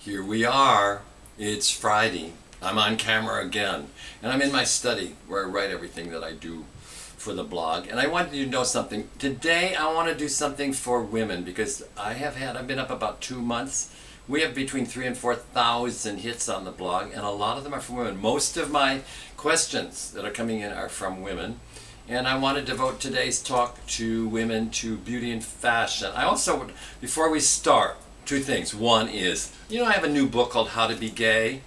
Here we are. It's Friday. I'm on camera again. And I'm in my study where I write everything that I do for the blog. And I wanted you to know something. Today I want to do something for women because I've been up about 2 months. We have between 3,000 and 4,000 hits on the blog, and a lot of them are from women. Most of my questions that are coming in are from women. And I want to devote today's talk to women, to beauty and fashion. I also, before we start, 2 things. One is, I have a new book called How to Be Gay.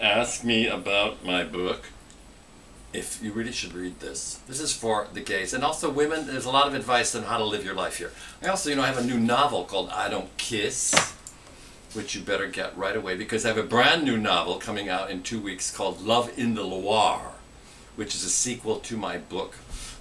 Ask me about my book. If you really should read this. This is for the gays. And also women, there's a lot of advice on how to live your life here. I also, have a new novel called I Don't Kiss, which you better get right away because I have a brand new novel coming out in 2 weeks called Love in the Loire, which is a sequel to my book,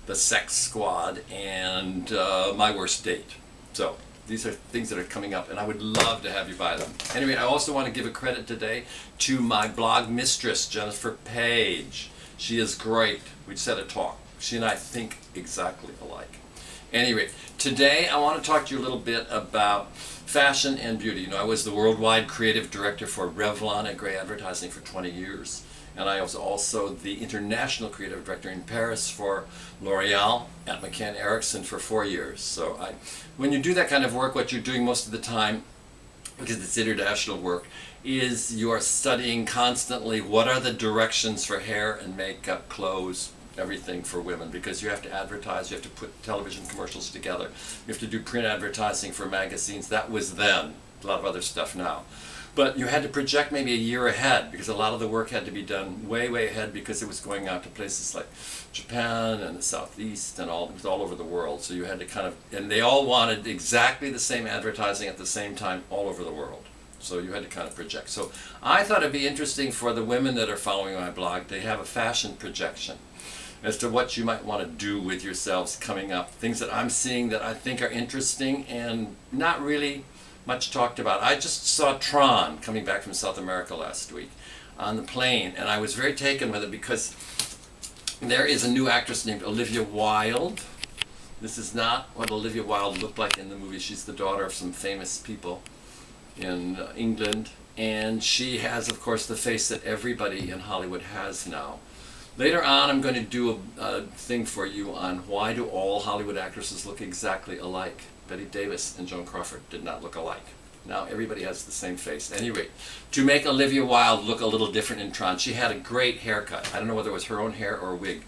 The Sex Squad, and My Worst Date. So these are things that are coming up, and I would love to have you buy them. Anyway, I also want to give a credit today to my blog mistress, Jennifer Page. She is great. We just had a talk. She and I think exactly alike. Anyway, today I want to talk to you a little bit about fashion and beauty. I was the worldwide creative director for Revlon and Grey Advertising for 20 years. And I was also the international creative director in Paris for L'Oreal at McCann Erickson for 4 years. So when you do that kind of work, what you're doing most of the time, because it's international work, is you are studying constantly what are the directions for hair and makeup, clothes, everything for women, because you have to advertise, you have to put television commercials together, you have to do print advertising for magazines. That was then. A lot of other stuff now. But you had to project maybe a year ahead because a lot of the work had to be done way, way ahead because it was going out to places like Japan and the Southeast and it was all over the world. So you had to and they all wanted exactly the same advertising at the same time all over the world. So you had to kind of project. So I thought it'd be interesting for the women that are following my blog, they have a fashion projection as to what you might want to do with yourselves coming up. Things that I'm seeing that I think are interesting and not really much talked about. I just saw Tron coming back from South America last week on the plane, and I was very taken with it because there is a new actress named Olivia Wilde. This is not what Olivia Wilde looked like in the movie. She's the daughter of some famous people in England, and she has, of course, the face that everybody in Hollywood has now. Later on, I'm going to do a thing for you on why do all Hollywood actresses look exactly alike. Bette Davis and Joan Crawford did not look alike. Now everybody has the same face. Anyway, to make Olivia Wilde look a little different in Tron, she had a great haircut. I don't know whether it was her own hair or a wig,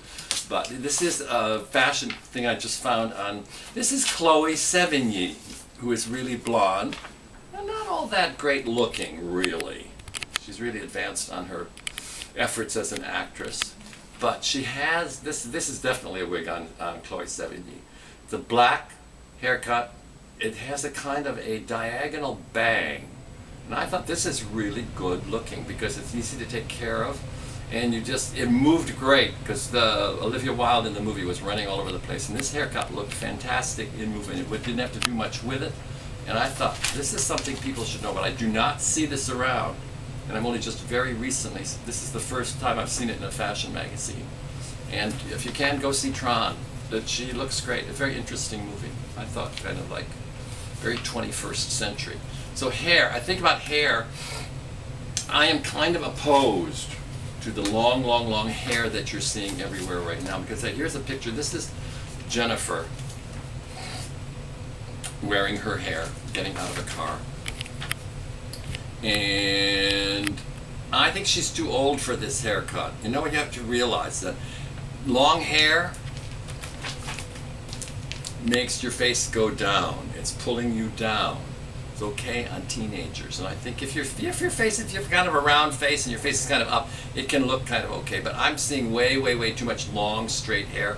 but this is a fashion thing I just found on. This is Chloe Sevigny, who is really blonde and not all that great looking, really. She's really advanced on her efforts as an actress, but she has this. This is definitely a wig on Chloe Sevigny. It's a black haircut. It has a kind of a diagonal bang, and I thought this is really good looking because it's easy to take care of, and it moved great because the Olivia Wilde in the movie was running all over the place, and this haircut looked fantastic in movement. It didn't have to do much with it, and I thought this is something people should know, but I do not see this around, and I'm only just very recently, this is the first time I've seen it in a fashion magazine, and if you can, go see Tron. That she looks great. A very interesting movie. I thought kind of like very 21st century. So hair, I think about hair, I am kind of opposed to the long, long, long hair that you're seeing everywhere right now because here's a picture. This is Jennifer wearing her hair, getting out of a car. And I think she's too old for this haircut. You have to realize that long hair makes your face go down. It's pulling you down. It's okay on teenagers. And I think if you've kind of a round face and your face is kind of up, it can look kind of okay. But I'm seeing way, way, way too much long, straight hair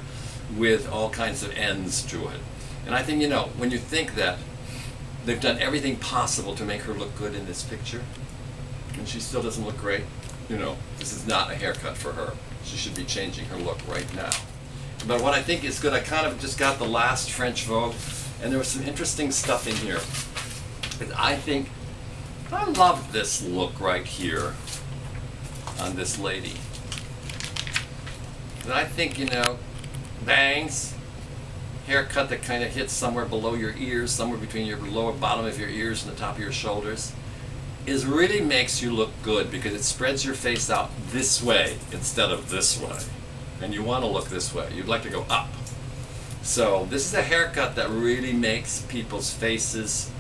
with all kinds of ends to it. And I think, when you think that they've done everything possible to make her look good in this picture, and she still doesn't look great, this is not a haircut for her. She should be changing her look right now. But what I think is good, I kind of just got the last French Vogue, and there was some interesting stuff in here. I love this look right here on this lady. And I think, bangs, haircut that kind of hits somewhere below your ears, somewhere between your lower bottom of your ears and the top of your shoulders. is really makes you look good because it spreads your face out this way instead of this way. And you want to look this way. You'd like to go up. So this is a haircut that really makes people's faces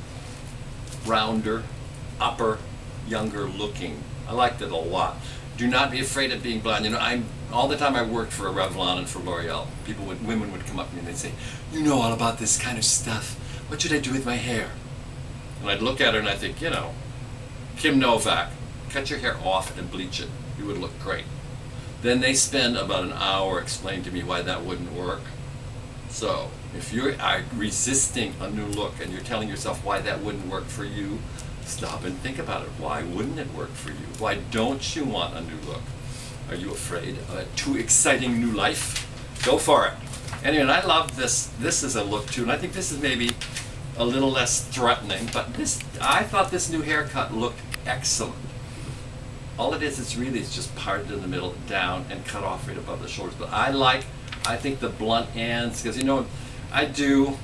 rounder, upper, younger looking. I liked it a lot. Do not be afraid of being blonde. You know, all the time I worked for Revlon and for L'Oreal, women would come up to me and they'd say, "You know all about this kind of stuff. What should I do with my hair?" And I'd look at her and I'd think, you know, Kim Novak, cut your hair off and bleach it. You would look great. Then they spend about an hour explaining to me why that wouldn't work. So if you are resisting a new look and you're telling yourself why that wouldn't work for you, stop and think about it. Why wouldn't it work for you? Why don't you want a new look? Are you afraid of a too exciting new life? Go for it. Anyway, and I love this. This is a look too, and I think this is maybe a little less threatening, but I thought this new haircut looked excellent. All it is, it's just parted in the middle, down, and cut off right above the shoulders. But I think the blunt ends, because you know, I do,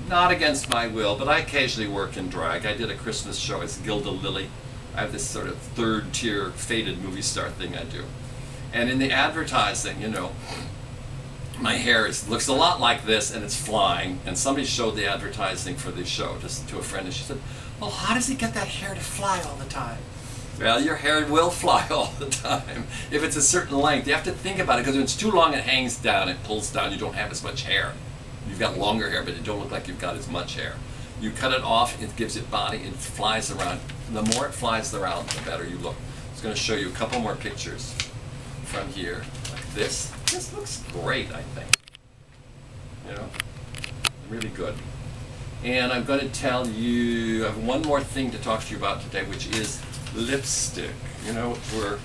not against my will, but I occasionally work in drag. I did a Christmas show as Gilda Lily. I have this sort of third tier faded movie star thing I do. And in the advertising, you know, my hair looks a lot like this and it's flying. And somebody showed the advertising for the show just to a friend and she said, "Well, how does he get that hair to fly all the time?" Well, your hair will fly all the time. If it's a certain length, you have to think about it, because if it's too long, it hangs down, it pulls down, you don't have as much hair. You've got longer hair, but you don't look like you've got as much hair. You cut it off, it gives it body, it flies around. The more it flies around, the better you look. I was going to show you a couple more pictures from here, like this. This looks great, I think. You know, really good. And I'm going to tell you, I have one more thing to talk to you about today, which is lipstick. You know, we're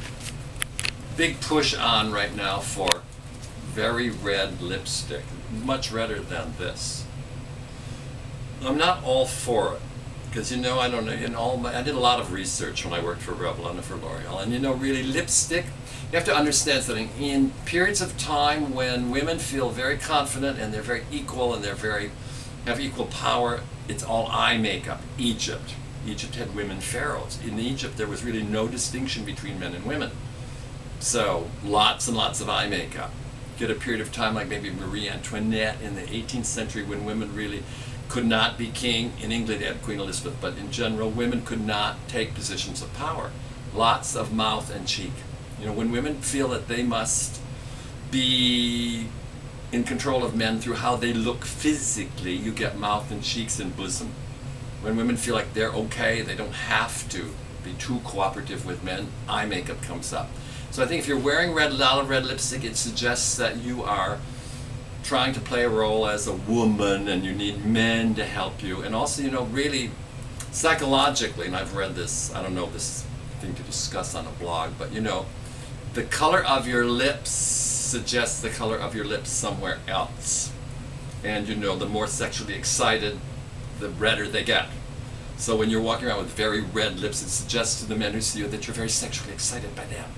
big push on right now for very red lipstick, much redder than this. I'm not all for it, because you know, I don't know, I did a lot of research when I worked for Revlon and for L'Oreal, and you know, really lipstick, you have to understand something. In periods of time when women feel very confident and they're very equal and have equal power, it's all eye makeup. Egypt had women pharaohs. In Egypt, there was really no distinction between men and women. So lots and lots of eye makeup. Get a period of time like maybe Marie Antoinette in the 18th century when women really could not be king. In England, they had Queen Elizabeth, but in general, women could not take positions of power. Lots of mouth and cheek. You know, when women feel that they must be in control of men through how they look physically, you get mouth and cheeks and bosom. When women feel like they're okay, they don't have to be too cooperative with men, eye makeup comes up. So I think if you're wearing a lot of red lipstick, it suggests that you are trying to play a role as a woman and you need men to help you. And also, you know, really psychologically, and I've read this, I don't know this thing to discuss on a blog, but you know, the color of your lips suggests the color of your lips somewhere else. And you know, the more sexually excited, the redder they get. So when you're walking around with very red lips, it suggests to the men who see you that you're very sexually excited by them.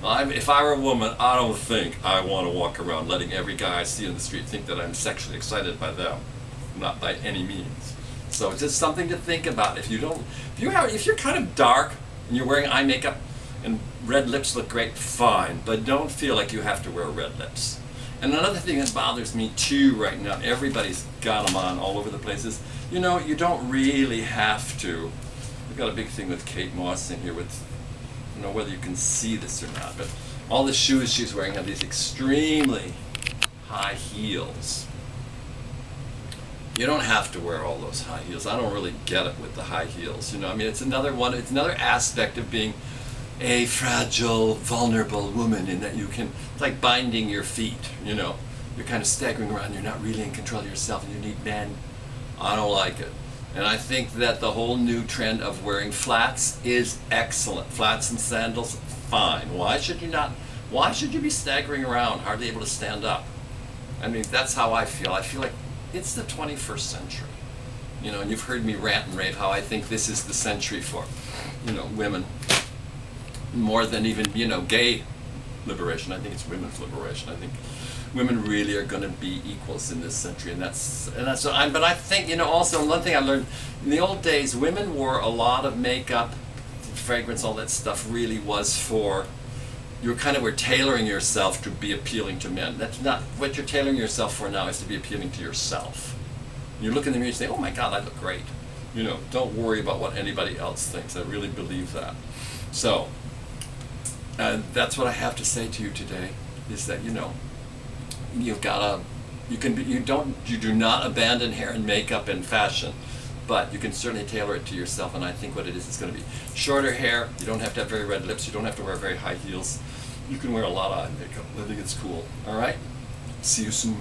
If I were a woman, I don't think I want to walk around letting every guy I see in the street think that I'm sexually excited by them. Not by any means. So it's just something to think about. If you're kind of dark and you're wearing eye makeup and red lips look great, fine. But don't feel like you have to wear red lips. And another thing that bothers me too right now, everybody's got them on all over the places. You know, you don't really have to. We've got a big thing with Kate Moss in here with, I don't know whether you can see this or not, but all the shoes she's wearing have these extremely high heels. You don't have to wear all those high heels. I don't really get it with the high heels. You know, I mean, it's another aspect of being a fragile, vulnerable woman, in that it's like binding your feet, you know. You're kind of staggering around, you're not really in control of yourself, and you need men. I don't like it. And I think that the whole new trend of wearing flats is excellent. Flats and sandals, fine. Why should you be staggering around, hardly able to stand up? I mean, that's how I feel. I feel like it's the 21st century. You know, and you've heard me rant and rave how I think this is the century for, you know, women. More than even, you know, gay liberation. I think it's women's liberation. I think women really are going to be equals in this century, and that's what I'm. But I think, you know, also one thing I learned in the old days, women wore a lot of makeup, fragrance, all that stuff really was for, you kind of were tailoring yourself to be appealing to men. That's not what you're tailoring yourself for now, is to be appealing to yourself. You look in the mirror and say, oh my God, I look great. You know, don't worry about what anybody else thinks. I really believe that. So, that's what I have to say to you today, is that, you know, you've got to, you do not abandon hair and makeup and fashion, but you can certainly tailor it to yourself, and I think what it is going to be shorter hair. You don't have to have very red lips. You don't have to wear very high heels. You can wear a lot of eye makeup. I think it's cool. All right? See you soon.